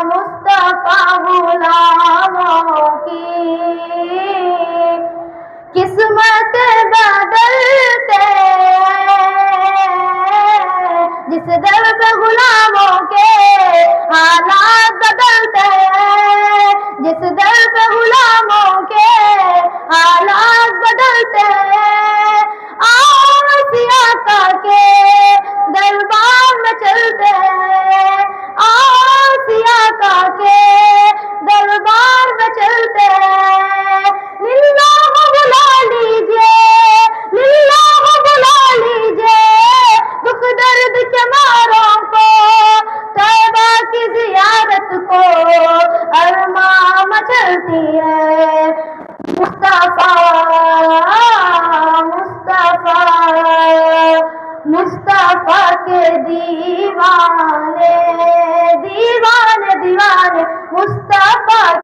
मुस्तफा गुलामों की किस्मत बदलते जिस दर पे गुलामों के हालात बदलते जिस दर पे गुलामों के हालात बदलते आसिया का के दरबार में चलते आसिया का के दरबार में चलते लिल्लाह बुला लीजिए लिल्लाह बुला लीजिए दुख दर्द के मारों को तौबा की जियारत को अरमां मचलती है मुस्तफा मुस्तफा मुस्तफा के दीवाने दीवाने दीवाने मुस्तफा